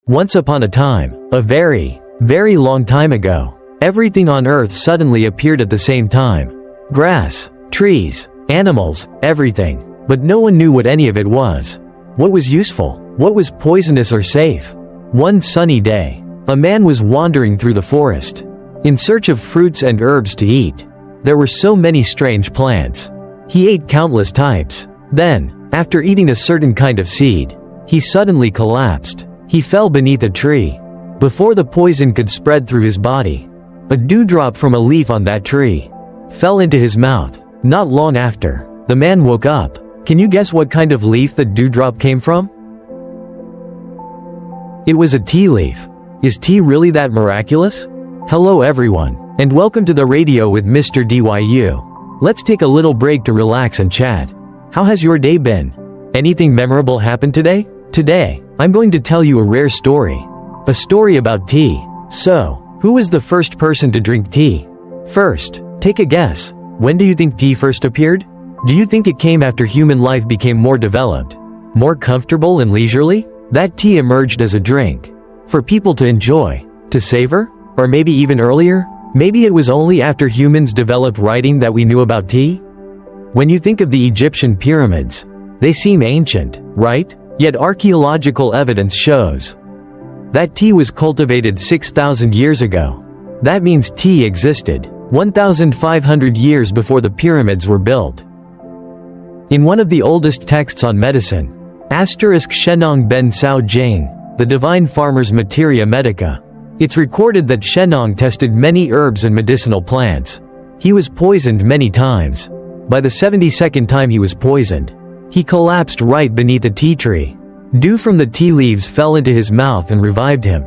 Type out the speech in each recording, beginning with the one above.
Once upon a time, a very, very long time ago, everything on earth suddenly appeared at the same time. Grass, trees, animals, everything. But no one knew what any of it was. What was useful? What was poisonous or safe? One sunny day, a man was wandering through the forest, in search of fruits and herbs to eat. There were so many strange plants. He ate countless types. Then, after eating a certain kind of seed, he suddenly collapsed. He fell beneath a tree. Before the poison could spread through his body, a dewdrop from a leaf on that tree fell into his mouth. Not long after, the man woke up. Can you guess what kind of leaf the dewdrop came from? It was a tea leaf. Is tea really that miraculous? Hello everyone, and welcome to the radio with Mr. DYU. Let's take a little break to relax and chat. How has your day been? Anything memorable happened today? Today, I'm going to tell you a rare story. A story about tea. So, who was the first person to drink tea? First, take a guess. When do you think tea first appeared? Do you think it came after human life became more developed, more comfortable and leisurely? That tea emerged as a drink for people to enjoy, to savor? Or maybe even earlier? Maybe it was only after humans developed writing that we knew about tea? When you think of the Egyptian pyramids, they seem ancient, right? Yet archaeological evidence shows that tea was cultivated 6,000 years ago. That means tea existed 1,500 years before the pyramids were built. In one of the oldest texts on medicine, Shenong Ben Sao Jing, the Divine Farmer's Materia Medica, it's recorded that Shenong tested many herbs and medicinal plants. He was poisoned many times. By the 72nd time he was poisoned, he collapsed right beneath a tea tree. Dew from the tea leaves fell into his mouth and revived him.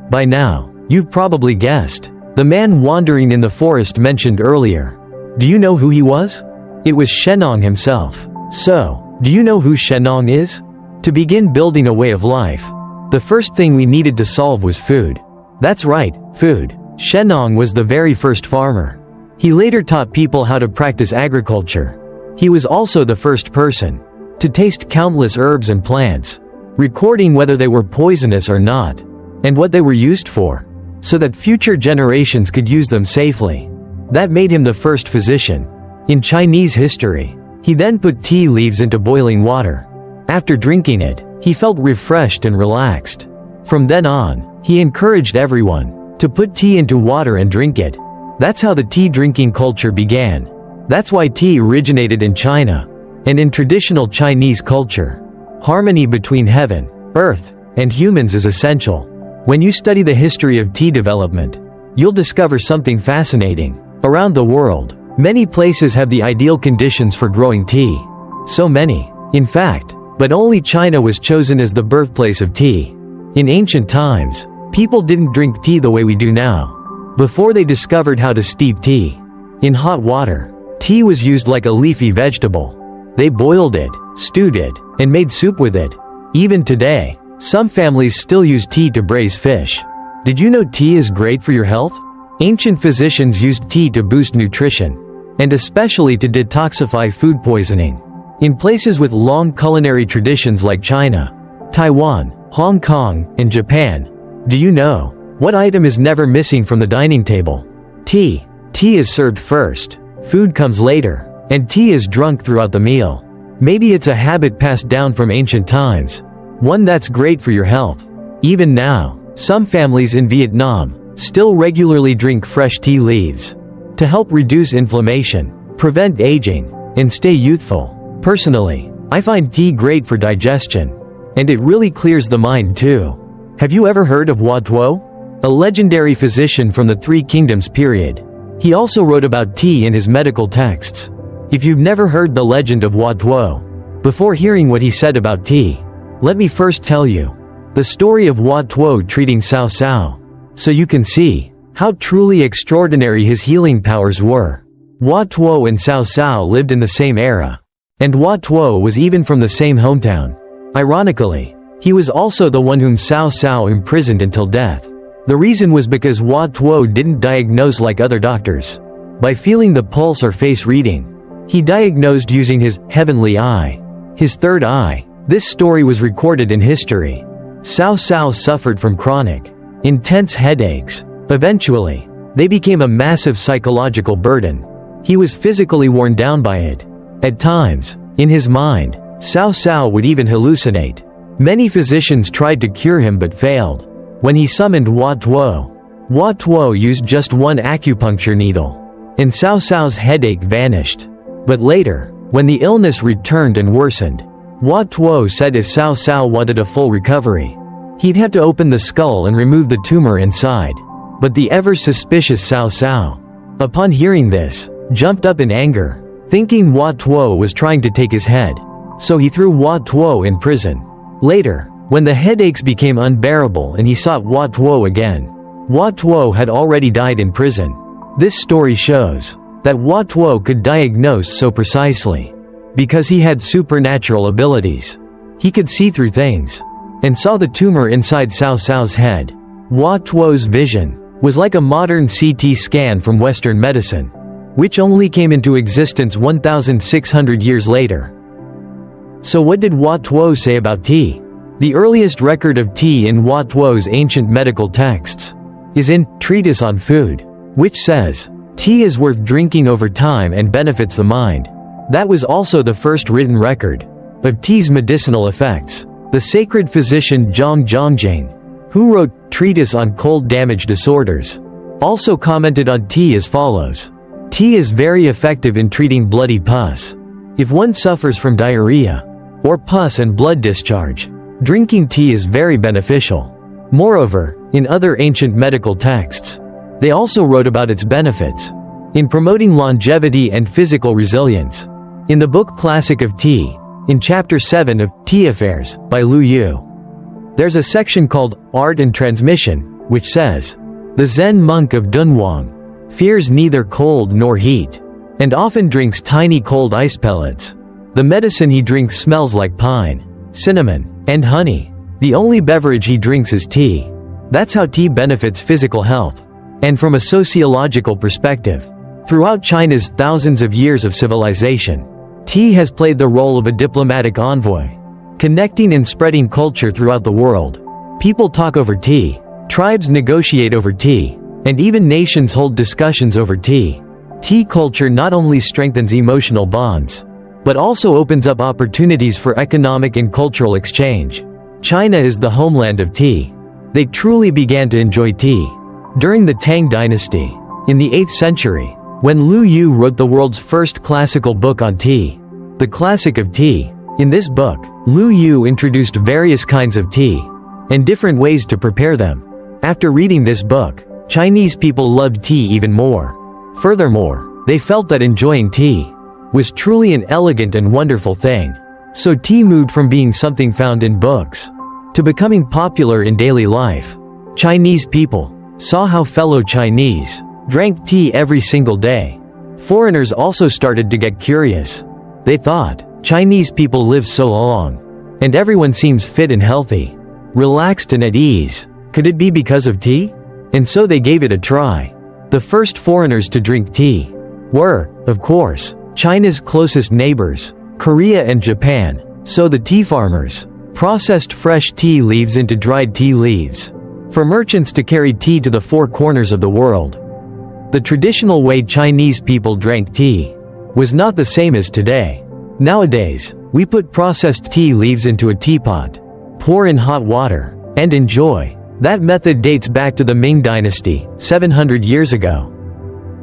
By now, you've probably guessed. The man wandering in the forest mentioned earlier. Do you know who he was? It was Shenong himself. So, do you know who Shenong is? To begin building a way of life, the first thing we needed to solve was food. That's right, food. Shenong was the very first farmer. He later taught people how to practice agriculture. He was also the first person to taste countless herbs and plants, recording whether they were poisonous or not, and what they were used for, so that future generations could use them safely. That made him the first physician in Chinese history. He then put tea leaves into boiling water. After drinking it, he felt refreshed and relaxed. From then on, he encouraged everyone to put tea into water and drink it. That's how the tea drinking culture began. That's why tea originated in China. And in traditional Chinese culture, harmony between heaven, earth, and humans is essential. When you study the history of tea development, you'll discover something fascinating. Around the world, many places have the ideal conditions for growing tea. So many, in fact, but only China was chosen as the birthplace of tea. In ancient times, people didn't drink tea the way we do now. Before they discovered how to steep tea in hot water, tea was used like a leafy vegetable. They boiled it, stewed it, and made soup with it. Even today, some families still use tea to braise fish. Did you know tea is great for your health? Ancient physicians used tea to boost nutrition, and especially to detoxify food poisoning. In places with long culinary traditions like China, Taiwan, Hong Kong, and Japan, do you know what item is never missing from the dining table? Tea. Tea is served first, food comes later, and tea is drunk throughout the meal. Maybe it's a habit passed down from ancient times, one that's great for your health. Even now, some families in Vietnam still regularly drink fresh tea leaves to help reduce inflammation, prevent aging, and stay youthful. Personally, I find tea great for digestion, and it really clears the mind too. Have you ever heard of Hua Tuo? A legendary physician from the Three Kingdoms period. He also wrote about tea in his medical texts. If you've never heard the legend of Hua Tuo, before hearing what he said about tea, let me first tell you the story of Hua Tuo treating Cao Cao, so you can see how truly extraordinary his healing powers were. Hua Tuo and Cao Cao lived in the same era, and Hua Tuo was even from the same hometown. Ironically, he was also the one whom Cao Cao imprisoned until death. The reason was because Hua Tuo didn't diagnose like other doctors, by feeling the pulse or face reading. He diagnosed using his heavenly eye, his third eye. This story was recorded in history. Cao Cao suffered from chronic, intense headaches. Eventually, they became a massive psychological burden. He was physically worn down by it. At times, in his mind, Cao Cao would even hallucinate. Many physicians tried to cure him but failed. When he summoned Hua Tuo used just one acupuncture needle, and Cao Cao's headache vanished. But later, when the illness returned and worsened, Hua Tuo said if Cao Cao wanted a full recovery, he'd have to open the skull and remove the tumor inside. But the ever-suspicious Cao Cao, upon hearing this, jumped up in anger, thinking Hua Tuo was trying to take his head. So he threw Hua Tuo in prison. Later, when the headaches became unbearable and he sought Hua Tuo again, Hua Tuo had already died in prison. This story shows that Hua Tuo could diagnose so precisely because he had supernatural abilities. He could see through things and saw the tumor inside Cao Cao's head. Hua Tuo's vision was like a modern CT scan from Western medicine, which only came into existence 1,600 years later. So what did Hua Tuo say about tea? The earliest record of tea in Hua Tuo's ancient medical texts is in Treatise on Food, which says, "Tea is worth drinking over time and benefits the mind." That was also the first written record of tea's medicinal effects. The sacred physician Zhang Zhongjing, who wrote Treatise on Cold Damage Disorders, also commented on tea as follows: "Tea is very effective in treating bloody pus. If one suffers from diarrhea, or pus and blood discharge, drinking tea is very beneficial." Moreover, in other ancient medical texts, they also wrote about its benefits in promoting longevity and physical resilience. In the book Classic of Tea, in Chapter 7 of Tea Affairs by Lu Yu, there's a section called Art and Transmission, which says, "The Zen monk of Dunhuang fears neither cold nor heat, and often drinks tiny cold ice pellets. The medicine he drinks smells like pine, cinnamon, and honey. The only beverage he drinks is tea." That's how tea benefits physical health. And from a sociological perspective, throughout China's thousands of years of civilization, tea has played the role of a diplomatic envoy, connecting and spreading culture throughout the world. People talk over tea, tribes negotiate over tea, and even nations hold discussions over tea. Tea culture not only strengthens emotional bonds, but also opens up opportunities for economic and cultural exchange. China is the homeland of tea. They truly began to enjoy tea during the Tang dynasty, in the 8th century, when Lu Yu wrote the world's first classical book on tea, the Classic of Tea. In this book, Lu Yu introduced various kinds of tea and different ways to prepare them. After reading this book, Chinese people loved tea even more. Furthermore, they felt that enjoying tea was truly an elegant and wonderful thing. So tea moved from being something found in books to becoming popular in daily life. Chinese people saw how fellow Chinese drank tea every single day. Foreigners also started to get curious. They thought, Chinese people live so long, and everyone seems fit and healthy, relaxed and at ease. Could it be because of tea? And so they gave it a try. The first foreigners to drink tea were, of course, China's closest neighbors, Korea and Japan. So the tea farmers processed fresh tea leaves into dried tea leaves for merchants to carry tea to the four corners of the world. The traditional way Chinese people drank tea was not the same as today. Nowadays, we put processed tea leaves into a teapot, pour in hot water, and enjoy. That method dates back to the Ming Dynasty, 700 years ago.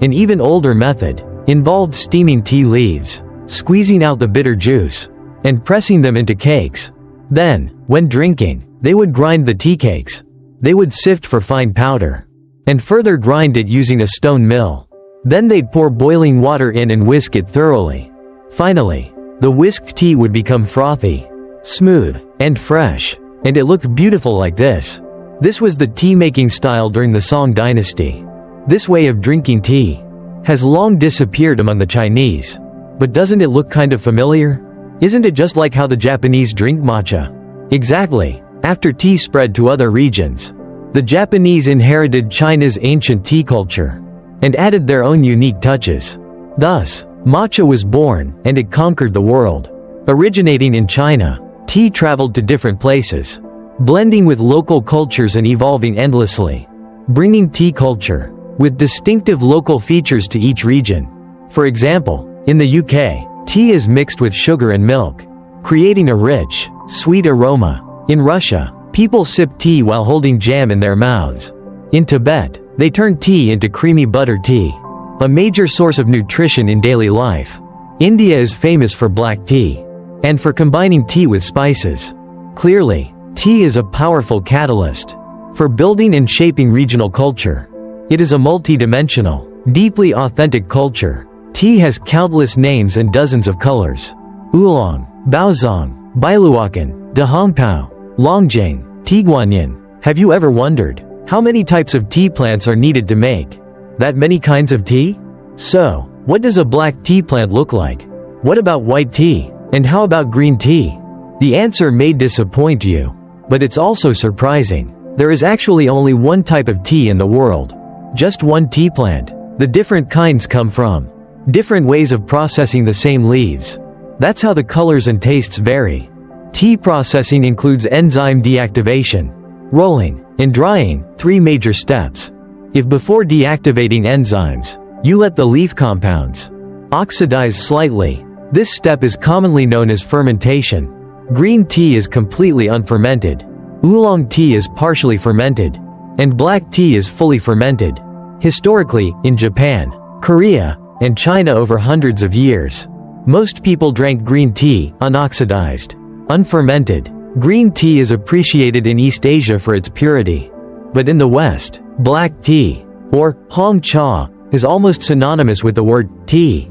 An even older method involved steaming tea leaves, squeezing out the bitter juice, and pressing them into cakes. Then, when drinking, they would grind the tea cakes. They would sift for fine powder, and further grind it using a stone mill. Then they'd pour boiling water in and whisk it thoroughly. Finally, the whisked tea would become frothy, smooth, and fresh, and it looked beautiful like this. This was the tea-making style during the Song Dynasty. This way of drinking tea has long disappeared among the Chinese. But doesn't it look kind of familiar? Isn't it just like how the Japanese drink matcha? Exactly. After tea spread to other regions, the Japanese inherited China's ancient tea culture and added their own unique touches. Thus, matcha was born, and it conquered the world. Originating in China, tea traveled to different places. blending with local cultures and evolving endlessly, bringing tea culture with distinctive local features to each region. For example, in the UK, tea is mixed with sugar and milk, creating a rich, sweet aroma. In Russia, people sip tea while holding jam in their mouths. In Tibet, they turn tea into creamy butter tea, a major source of nutrition in daily life. India is famous for black tea, and for combining tea with spices. Clearly, tea is a powerful catalyst for building and shaping regional culture. It is a multi-dimensional, deeply authentic culture. Tea has countless names and dozens of colors. Oolong, Baozong, Bailuokan, Dahongpao, Longjing, Tiguanyin. Have you ever wondered how many types of tea plants are needed to make that many kinds of tea? So, what does a black tea plant look like? What about white tea? And how about green tea? The answer may disappoint you, but it's also surprising. There is actually only one type of tea in the world. Just one tea plant. The different kinds come from different ways of processing the same leaves. That's how the colors and tastes vary. Tea processing includes enzyme deactivation, rolling, and drying, 3 major steps. If before deactivating enzymes, you let the leaf compounds oxidize slightly, this step is commonly known as fermentation. Green tea is completely unfermented. Oolong tea is partially fermented, and black tea is fully fermented. Historically, in Japan, Korea, and China over hundreds of years, most people drank green tea, unoxidized, unfermented. Green tea is appreciated in East Asia for its purity. But in the West, black tea, or Hong Cha, is almost synonymous with the word tea.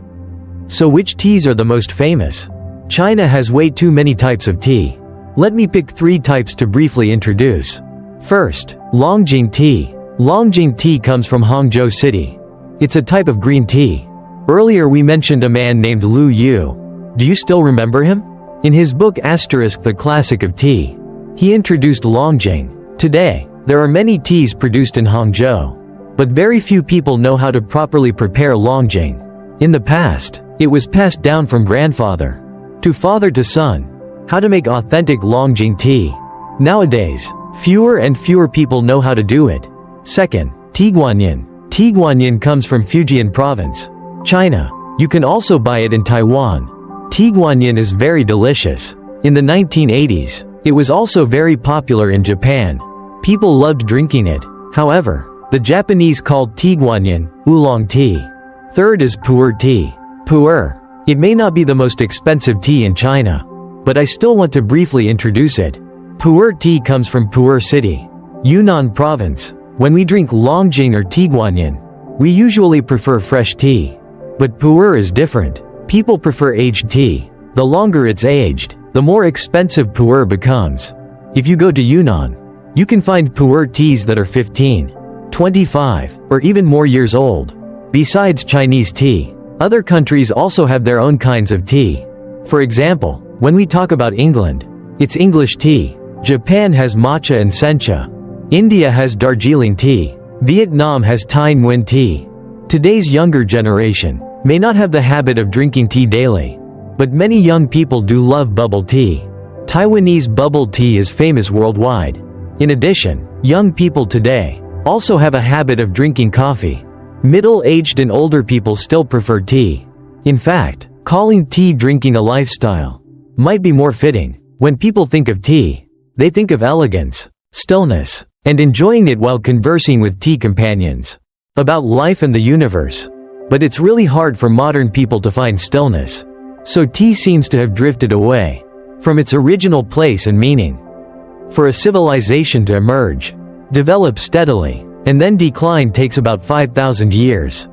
So which teas are the most famous? China has way too many types of tea. Let me pick 3 types to briefly introduce. First, Longjing tea. Longjing tea comes from Hangzhou City. It's a type of green tea. Earlier we mentioned a man named Lu Yu. Do you still remember him? In his book The Classic of Tea, he introduced Longjing. Today, there are many teas produced in Hangzhou, but very few people know how to properly prepare Longjing. In the past, it was passed down from grandfather to father to son, how to make authentic Longjing tea. Nowadays, fewer and fewer people know how to do it. Second, Tiguanyin. Tiguanyin comes from Fujian province, China. You can also buy it in Taiwan. Tiguanyin is very delicious. In the 1980s, it was also very popular in Japan. People loved drinking it. However, the Japanese called Tiguanyin oolong tea. Third is pu'er tea. Pu'er. It may not be the most expensive tea in China, but I still want to briefly introduce it. Pu'er tea comes from Pu'er City, Yunnan province. When we drink Longjing or Tiguanyin, we usually prefer fresh tea. But pu'er is different. People prefer aged tea. The longer it's aged, the more expensive pu'er becomes. If you go to Yunnan, you can find pu'er teas that are 15, 25, or even more years old. Besides Chinese tea, other countries also have their own kinds of tea. For example, when we talk about England, it's English tea. Japan has matcha and sencha. India has Darjeeling tea. Vietnam has Thai Nguyen tea. Today's younger generation may not have the habit of drinking tea daily, but many young people do love bubble tea. Taiwanese bubble tea is famous worldwide. In addition, young people today also have a habit of drinking coffee. Middle-aged and older people still prefer tea. In fact, calling tea drinking a lifestyle might be more fitting. When people think of tea, they think of elegance, stillness, and enjoying it while conversing with tea companions about life and the universe. But it's really hard for modern people to find stillness. So tea seems to have drifted away from its original place and meaning. For a civilization to emerge, develop steadily, and then decline takes about 5,000 years.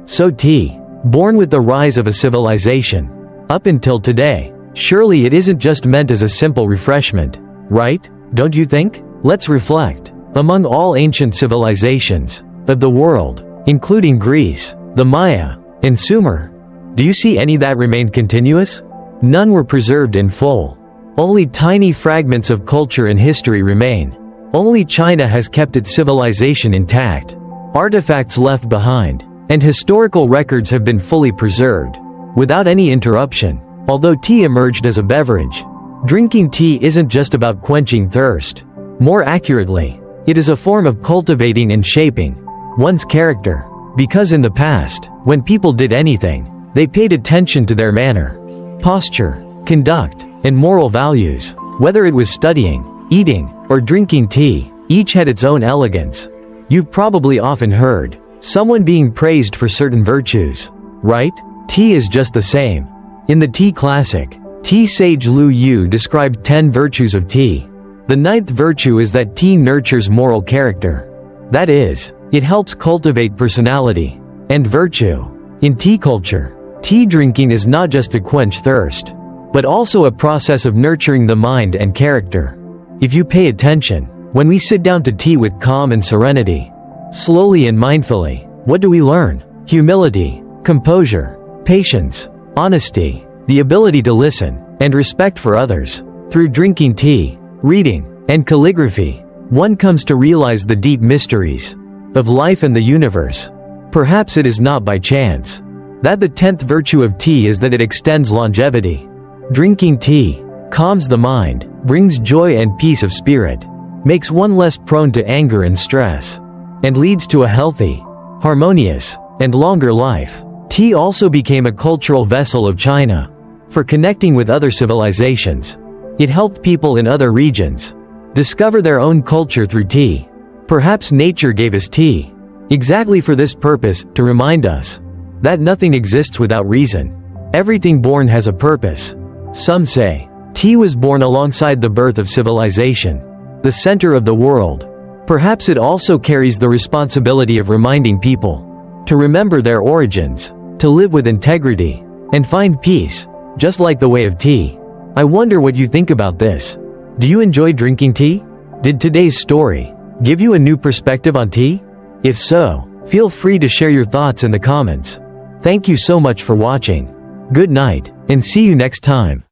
So tea, born with the rise of a civilization, up until today, surely it isn't just meant as a simple refreshment, right? Don't you think? Let's reflect. Among all ancient civilizations of the world, including Greece, the Maya, and Sumer, do you see any that remained continuous? None were preserved in full. Only tiny fragments of culture and history remain. Only China has kept its civilization intact. Artifacts left behind, and historical records have been fully preserved, without any interruption. Although tea emerged as a beverage, Drinking tea isn't just about quenching thirst. More accurately, it is a form of cultivating and shaping one's character. Because in the past, when people did anything, they paid attention to their manner, posture, conduct, and moral values. Whether it was studying, eating, or drinking tea, each had its own elegance. You've probably often heard someone being praised for certain virtues, right? Tea is just the same. In the tea classic, tea sage Lu Yu described 10 virtues of tea. The 9th virtue is that tea nurtures moral character. That is, it helps cultivate personality and virtue. In tea culture, tea drinking is not just to quench thirst, but also a process of nurturing the mind and character. If you pay attention, when we sit down to tea with calm and serenity, slowly and mindfully, what do we learn? Humility, composure, patience, honesty, the ability to listen, and respect for others. Through drinking tea, reading, and calligraphy, one comes to realize the deep mysteries of life and the universe. Perhaps it is not by chance that the 10th virtue of tea is that it extends longevity. Drinking tea calms the mind, brings joy and peace of spirit, makes one less prone to anger and stress, and leads to a healthy, harmonious, and longer life. Tea also became a cultural vessel of China for connecting with other civilizations. It helped people in other regions discover their own culture through tea. Perhaps nature gave us tea exactly for this purpose, to remind us that nothing exists without reason. Everything born has a purpose. Some say tea was born alongside the birth of civilization, the center of the world. Perhaps it also carries the responsibility of reminding people to remember their origins, to live with integrity, and find peace, just like the way of tea. I wonder what you think about this. Do you enjoy drinking tea? Did today's story give you a new perspective on tea? If so, feel free to share your thoughts in the comments. Thank you so much for watching. Good night, and see you next time.